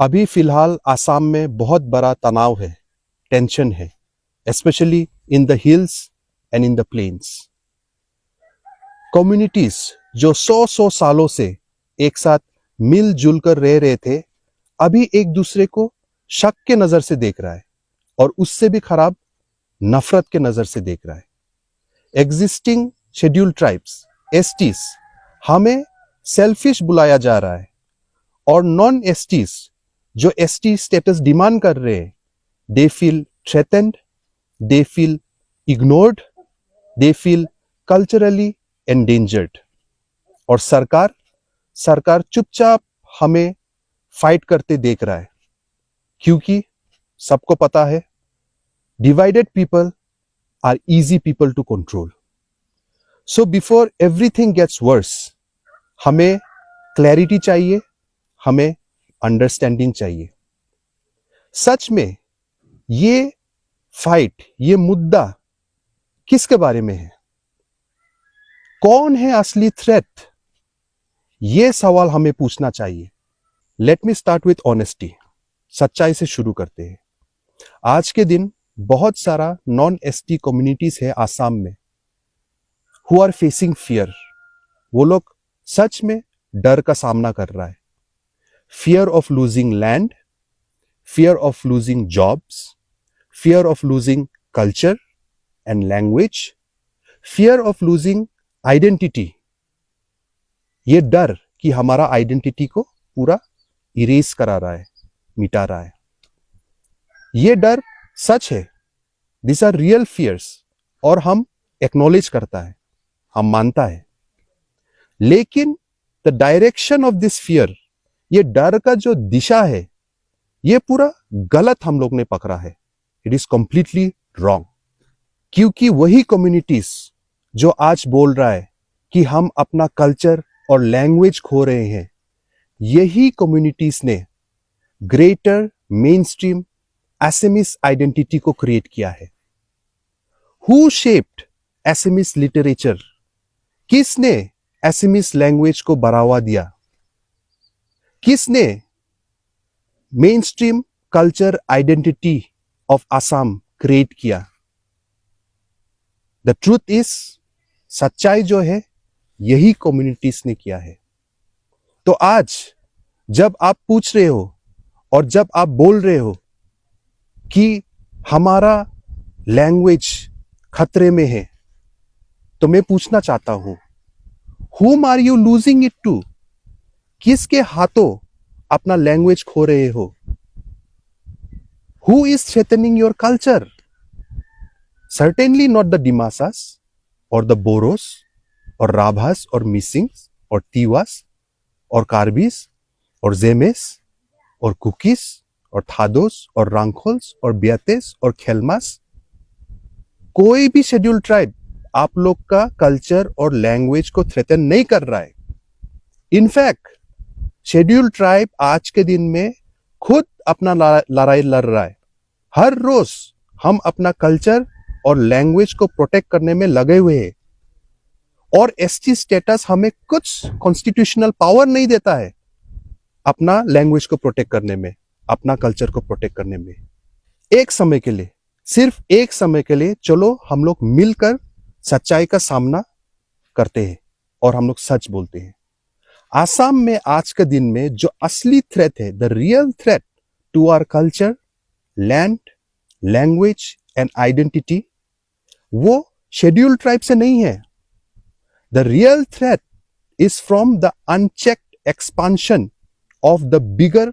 अभी फिलहाल आसाम में बहुत बड़ा तनाव है, टेंशन है, especially in the hills and in the plains. Communities जो सौ सालों से एक साथ मिलजुल कर रह रहे थे, अभी एक दूसरे को शक के नजर से देख रहा है और उससे भी खराब नफरत के नजर से देख रहा है. एग्जिस्टिंग शेड्यूल्ड ट्राइब्स एसटीज हमें सेल्फिश बुलाया जा रहा है और नॉन एसटीज जो एसटी स्टेटस डिमांड कर रहे हैं, they feel threatened, they feel ignored, they feel culturally endangered. और सरकार चुपचाप हमें फाइट करते देख रहा है, क्योंकि सबको पता है divided people are easy people to control. So before everything gets worse, हमें क्लैरिटी चाहिए, हमें अंडरस्टैंडिंग चाहिए. सच में ये फाइट, ये मुद्दा किसके बारे में है? कौन है असली थ्रेट? ये सवाल हमें पूछना चाहिए. Let me start with honesty. सच्चाई से शुरू करते हैं. आज के दिन बहुत सारा नॉन एसटी कम्युनिटीज है आसाम में हु आर फेसिंग फियर. वो लोग सच में डर का सामना कर रहा है. Fear of losing land, fear of losing jobs, fear of losing culture and language, fear of losing identity. ये डर कि हमारा आइडेंटिटी को पूरा इरेज करा रहा है, मिटा रहा है. ये डर सच है. दिस आर रियल फियर्स और हम एक्नॉलेज करता है, हम मानता है. लेकिन the direction of this fear, ये डर का जो दिशा है, ये पूरा गलत हम लोग ने पकड़ा है. It is completely wrong. क्योंकि वही कम्युनिटीज जो आज बोल रहा है कि हम अपना कल्चर और लैंग्वेज खो रहे हैं, यही कम्युनिटीज ने greater mainstream Assamese identity को क्रिएट किया है. Who shaped Assamese literature? किसने एसेमिस लैंग्वेज को बढ़ावा दिया? किसने mainstream culture identity of Assam create किया? द ट्रूथ इज, सच्चाई जो है यही कम्युनिटीज ने किया है. तो आज जब आप पूछ रहे हो और जब आप बोल रहे हो कि हमारा लैंग्वेज खतरे में है, तो मैं पूछना चाहता हूं, whom are you losing it to? किसके हाथों अपना लैंग्वेज खो रहे हो? Who is threatening your culture? Certainly not the Dimasas or the Boros or Rabhas or Misings or Tiwas or Karbis or Zemes or Kukis और थादोस और रांखोल्स और बियातेस और खेलमास. कोई भी शेड्यूल ट्राइब आप लोग का कल्चर और लैंग्वेज को थ्रेटन नहीं कर रहा है. इनफैक्ट शेड्यूल ट्राइब आज के दिन में खुद अपना लड़ाई लड़ रहा है. हर रोज हम अपना कल्चर और लैंग्वेज को प्रोटेक्ट करने में लगे हुए हैं. और एसटी स्टेटस हमें कुछ कॉन्स्टिट्यूशनल पावर नहीं देता है अपना लैंग्वेज को प्रोटेक्ट करने में, अपना कल्चर को प्रोटेक्ट करने में. एक समय के लिए, सिर्फ एक समय के लिए चलो हम लोग मिलकर सच्चाई का सामना करते हैं और हम लोग सच बोलते हैं. आसाम में आज के दिन में जो असली थ्रेट है, the real threat to our culture, land, language and identity, वो शेड्यूल्ड ट्राइब से नहीं है. The real threat is from the unchecked expansion of the bigger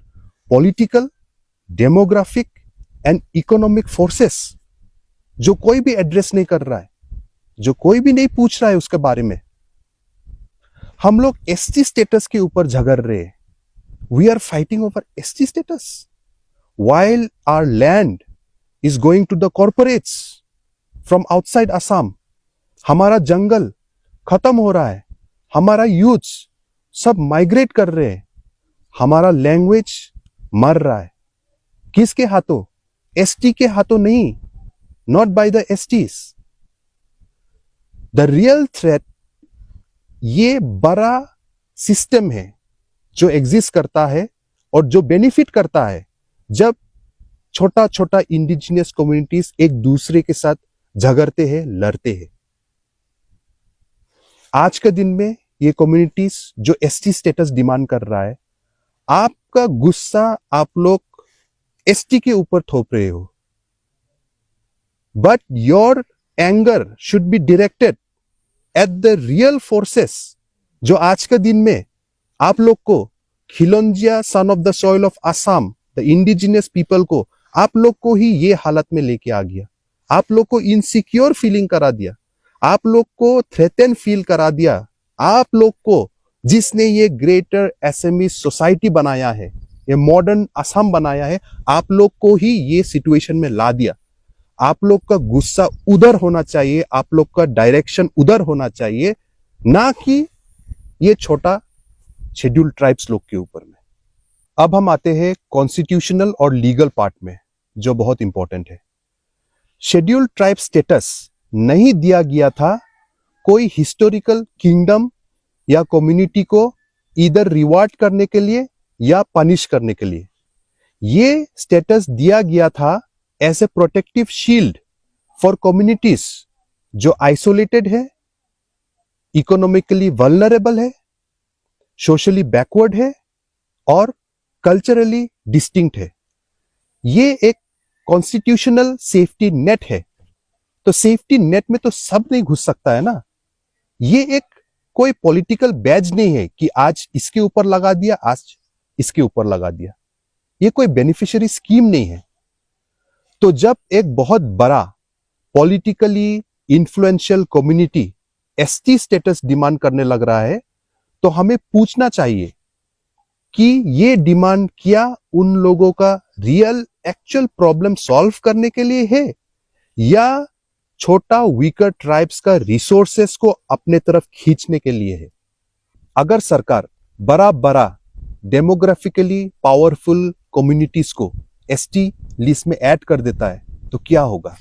political, demographic and economic forces, जो कोई भी एड्रेस नहीं कर रहा है, जो कोई भी नहीं पूछ रहा है उसके बारे में. हम लोग एसटी स्टेटस के ऊपर झगड़ रहे हैं. We are fighting over ST status while our land is going to the corporates from outside Assam. हमारा जंगल खत्म हो रहा है, हमारा यूथ सब माइग्रेट कर रहे हैं, हमारा लैंग्वेज मर रहा है. किसके हाथों? एसटी के हाथों नहीं, not by the STs. The real threat ये बड़ा सिस्टम है जो एग्जिस्ट करता है और जो बेनिफिट करता है जब छोटा छोटा इंडिजिनियस कम्युनिटीज एक दूसरे के साथ झगड़ते हैं, लड़ते हैं। आज के दिन में ये कम्युनिटीज जो एसटी स्टेटस डिमांड कर रहा है, आपका गुस्सा आप लोग एसटी के ऊपर थोप रहे हो, but your anger should be directed at the real forces जो आज के दिन में आप लोग को खिलौंजिया son of the soil of Assam, the indigenous people को आप लोग को ही ये हालत में लेके आ गया। आप लोग को इनसिक्योर फीलिंग करा दिया, आप लोग को थ्रेटन फील करा दिया। आप लोग को जिसने ये ग्रेटर एसएमई सोसाइटी बनाया है, ये मॉडर्न असम बनाया है, आप लोग को ही ये सिचुएशन में ला दिया। आप लोग का गुस्सा उधर होना चाहिए, आप लोग का डायरेक्शन उधर होना चाहिए, ना कि ये छोटा शेड्यूल्ड ट्राइब्स लोग के ऊपर में। अब हम आते हैं कॉन्स्टिट्यूशनल और लीगल पार्ट में, जो बहुत इंपॉर्टेंट है। शेड्यूल्ड ट्राइब स्टेटस नहीं दिया गया था कोई हिस्टोरिकल किंगडम या कम्युनिटी को इधर रिवार्ड करने के लिए या पनिश करने के लिए। ये स्टेटस दिया गया था as a protective shield for communities जो आइसोलेटेड है, इकोनॉमिकली वल्नरेबल है, सोशली बैकवर्ड है और कल्चरली डिस्टिंक्ट है। ये एक कॉन्स्टिट्यूशनल सेफ्टी नेट है। तो सेफ्टी नेट में तो सब नहीं घुस सकता है ना। ये एक कोई पॉलिटिकल बैज नहीं है कि आज इसके ऊपर लगा दिया, आज इसके ऊपर लगा दिया। ये कोई बेनिफिशियरी स्कीम नहीं है। तो जब एक बहुत बड़ा politically influential community ST status demand करने लग रहा है, तो हमें पूछना चाहिए कि ये डिमांड क्या उन लोगों का रियल एक्चुअल प्रॉब्लम सॉल्व करने के लिए है, या छोटा वीकर ट्राइब्स का रिसोर्सेस को अपने तरफ खींचने के लिए है। अगर सरकार बड़ा बड़ा डेमोग्राफिकली पावरफुल कम्युनिटीज को एसटी लिस्ट में ऐड कर देता है तो क्या होगा?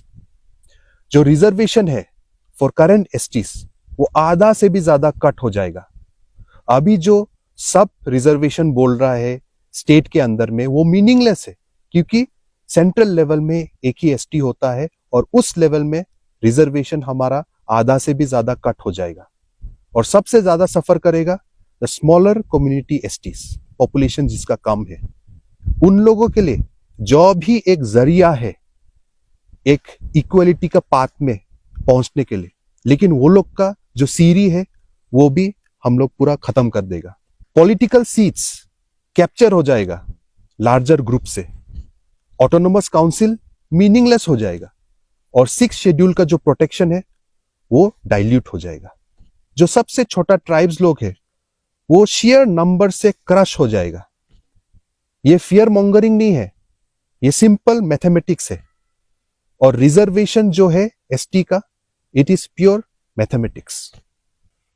जो रिजर्वेशन है फॉर करंट एसटीज वो आधा से भी ज्यादा कट हो जाएगा। अभी जो सब रिजर्वेशन बोल रहा है स्टेट के अंदर में वो मीनिंगलेस है, क्योंकि सेंट्रल लेवल में एक ही एसटी होता है और उस लेवल में रिजर्वेशन हमारा आधा से भी ज्यादा कट हो जाएगा। और सबसे ज्यादा सफर करेगा the smaller community STs, population जिसका कम है। उन लोगों के लिए जो भी एक जरिया है एक इक्वलिटी का पाथ में पहुंचने के लिए, लेकिन वो लोग का जो सीढ़ी है वो भी हम लोग पूरा खत्म कर देगा। पॉलिटिकल सीट्स कैप्चर हो जाएगा लार्जर ग्रुप से, ऑटोनोमस काउंसिल मीनिंगलेस हो जाएगा और 6 शेड्यूल का जो प्रोटेक्शन है वो डाइल्यूट हो जाएगा। जो सबसे छोटा ट्राइब्स लोग है वो शेयर नंबर से क्रश हो जाएगा। ये फियर मॉन्गरिंग नहीं है, ये सिंपल मैथमेटिक्स है। और रिजर्वेशन जो है एसटी का, इट इज प्योर मैथमेटिक्स।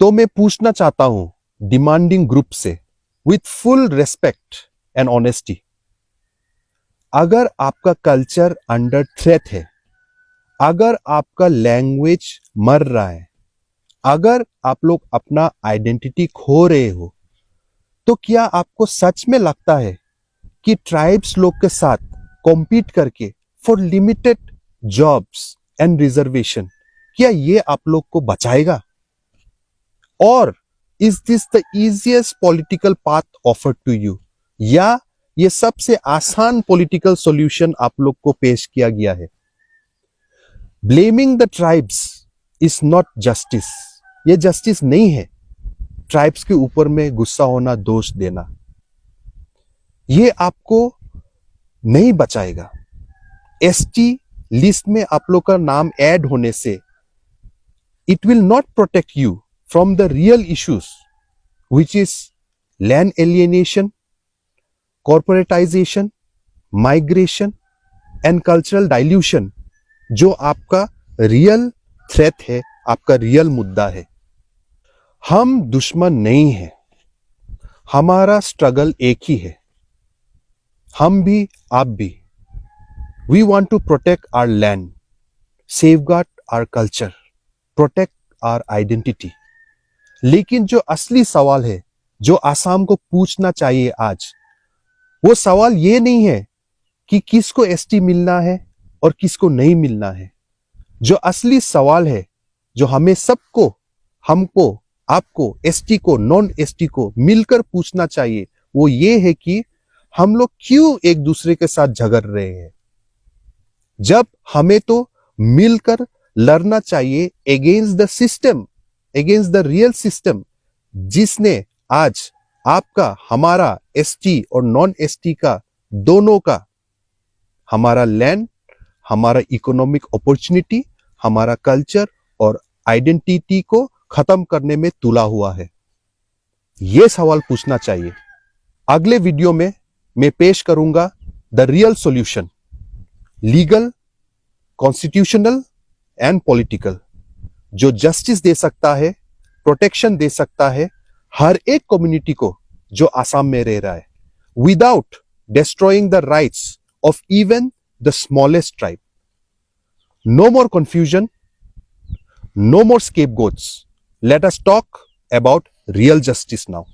तो मैं पूछना चाहता हूं डिमांडिंग ग्रुप से with full respect and honesty, अगर आपका कल्चर अंडर थ्रेट है, अगर आपका लैंग्वेज मर रहा है, अगर आप लोग अपना आइडेंटिटी खो रहे हो, तो क्या आपको सच में लगता है कि ट्राइब्स लोग के साथ कॉम्पीट करके for limited jobs and reservation, क्या ये आप लोग को बचाएगा? और is this the easiest political path offered to you, या ये सबसे आसान पॉलिटिकल सॉल्यूशन आप लोग को पेश किया गया है? Blaming the tribes is not justice, ये जस्टिस नहीं है। ट्राइब्स के ऊपर में गुस्सा होना, दोष देना, ये आपको नहीं बचाएगा। एसटी लिस्ट में आप लोग का नाम ऐड होने से it will not protect you from the real issues which is land alienation, corporatisation, migration and cultural dilution, जो आपका रियल थ्रेट है, आपका रियल मुद्दा है। हम दुश्मन नहीं हैं, हमारा स्ट्रगल एक ही है, हम भी आप भी। We want to protect our land, safeguard our culture, protect our identity. लेकिन जो असली सवाल है, जो आसाम को पूछना चाहिए आज, वो सवाल ये नहीं है कि किसको एसटी मिलना है और किसको नहीं मिलना है। जो असली सवाल है, जो हमें सबको, हमको, आपको, एसटी को, नॉन एसटी को मिलकर पूछना चाहिए, वो ये है कि हम लोग क्यों एक दूसरे के साथ झगड़ रहे हैं, जब हमें तो मिलकर लड़ना चाहिए against the system, against the real system, जिसने आज आपका, हमारा, एसटी और नॉन एसटी का, दोनों का, हमारा लैंड, हमारा इकोनॉमिक अपॉर्चुनिटी, हमारा कल्चर और आइडेंटिटी को खत्म करने में तुला हुआ है। यह सवाल पूछना चाहिए। अगले वीडियो में मैं पेश करूंगा the real solution, legal, constitutional and political, जो जस्टिस दे सकता है, प्रोटेक्शन दे सकता है हर एक कम्युनिटी को जो आसाम में रह रहा है, without destroying the rights of even the smallest tribe. No more confusion, no more scapegoats. Let us talk about real justice now.